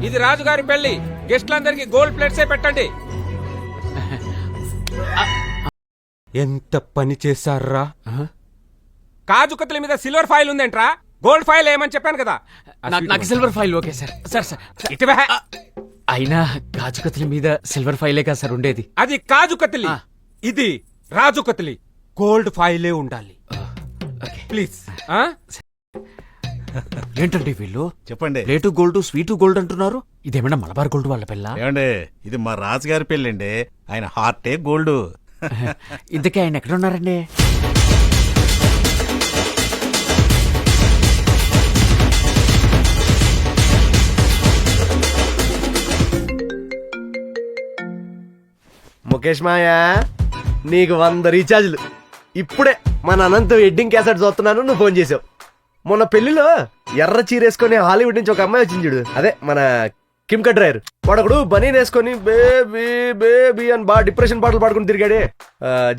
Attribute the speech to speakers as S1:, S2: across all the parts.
S1: ఇది రాజుగారి పెళ్లి, గెస్ట్లందరికి గోల్డ్ ప్లేట్సే పెట్టండి. ఎంత పని చేశారా? కాజు కత్తుల మీద సిల్వర్ ఫాయిల్ ఉందేంట్రా? గోల్డ్ ఫాయిల్ ఏమని చెప్పాను కదా.
S2: నాకు silver foil okay sir. Sir sir
S1: ఇటువే.
S2: అయినా గాజు కత్తుల మీద సిల్వర్ ఫైలే కదా సార్ ఉండేది.
S1: అది కాజు కత్తిలి, ఇది రాజు కత్తిలి. గోల్డ్ ఫాయిలే ఉండాలి ప్లీజ్.
S2: ఏంటండి వీళ్ళు
S3: చెప్పండి.
S2: ప్లేటు గోల్డ్ స్వీటు గోల్డ్ అంటున్నారు. ఇదేమన్నా మలబార్ గోల్డ్ వాళ్ళ పిల్ల?
S3: ఏమండి, ఇది మా రాజుగారి పెళ్ళండి. ఆయన హార్టే గోల్డ్.
S2: ఇంతకీ ఆయన ఎక్కడ ఉన్నారండి?
S4: ముఖేష్ మాయా, నీకు 100 రీఛార్జ్లు. ఇప్పుడే మన అనంత వెడ్డింగ్ క్యాసెట్ చూస్తున్నాను, నువ్వు ఫోన్ చేసావు. మొన్న పెళ్లిలో ఎర్ర చీరేసుకొని హాలీవుడ్ నుంచి ఒక అమ్మాయి వచ్చింది చూడు, అదే మన కిమ్ కడ్రైర్. వాడొకడు బనీన్ వేసుకొని బేబీ బేబీ అని బాగా డిప్రెషన్ పాటలు పాడుకుని తిరిగాడే,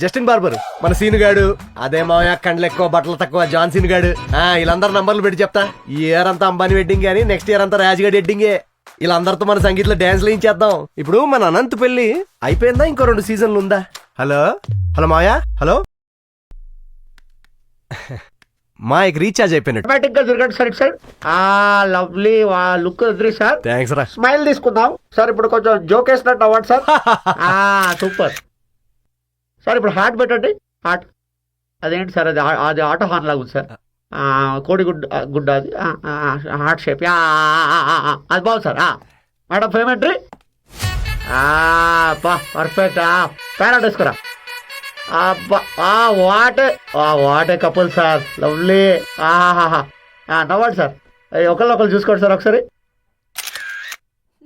S4: జస్టిన్ బార్బర్. మన సీను గాడు అదే మాయా, కండ్లు ఎక్కువ బట్టలు తక్కువ జాన్ సీను గాడు. వీళ్ళందరూ నంబర్లు పెట్టి చెప్తా. ఈ ఇయర్ అంతా అంబానీ వెడ్డింగ్ కానీ నెక్స్ట్ ఇయర్ అంతా రాజుగాడి వెడ్డింగే. వీళ్ళందరితో మన సంగీతంలో డాన్స్ చేద్దాం. ఇప్పుడు మన అనంత్ పెళ్లి అయిపోయిందా? ఇంకో 2 సీజన్లు ఉందా? హలో హలో మాయా, హలో. మాయకి రీఛార్జ్ అయిపోయినట్టు.
S5: ఆటోమేటిక్ గా తిరగండి సార్. ఇటు సైడ్. లవ్లీ లుక్ వదిలి సార్.
S4: థ్యాంక్స్ రా.
S5: స్మైల్ తీసుకుందాం సార్. ఇప్పుడు కొంచెం జోక్ వేసినట్టు అవ్వండి సార్. Super sir. ఇప్పుడు హార్ట్ పెట్టండి. హార్ట్ అదేంటి సార్? అది ఆటో హార్న్ లాగా ఉంది సార్. కోడి గుడ్డ అది హార్ట్ షేప్. అది బాగుంది సార్. మేడం పేమెంట్రీ పర్ఫెక్ట్. ప్యారెట్ వేసుకురా. What a couple sir. లవ్లీ. నవ్వండి సార్. ఒకళ్ళు చూసుకోండి సార్ ఒకసారి.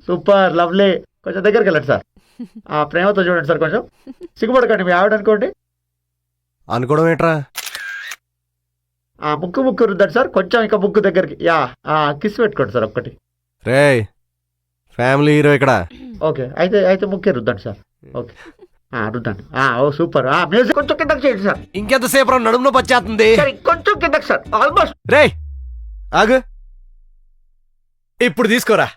S5: Super lovely. కొంచెం దగ్గరికి వెళ్ళండి సార్. ప్రేమతో చూడండి సార్. కొంచెం సిగ్గుపడకండి, మీ ఆవిడ అనుకోండి.
S4: అనుకోవడం ఏంట్రా?
S5: ముక్కు రుద్దండి సార్. కొంచెం ఇంకా ముక్కు దగ్గరికి. కిస్ పెట్టుకోండి సార్ ఒక్కటి.
S4: రే ఫ్యామిలీ హీరో ఇక్కడ.
S5: ఓకే, అయితే ముక్కే రుద్దండి సార్. ఓకే రుద్దండి. సూపర్. మ్యూజిక్ కొంచెం కిందకి చేయండి సార్.
S4: ఇంకెంతసేపు రా, నడుములో పచ్చేస్తుంది.
S5: సార్ కొంచెం కిందకి సార్. ఆల్మోస్ట్.
S4: రే ఆగు, ఇప్పుడు తీసుకోరా.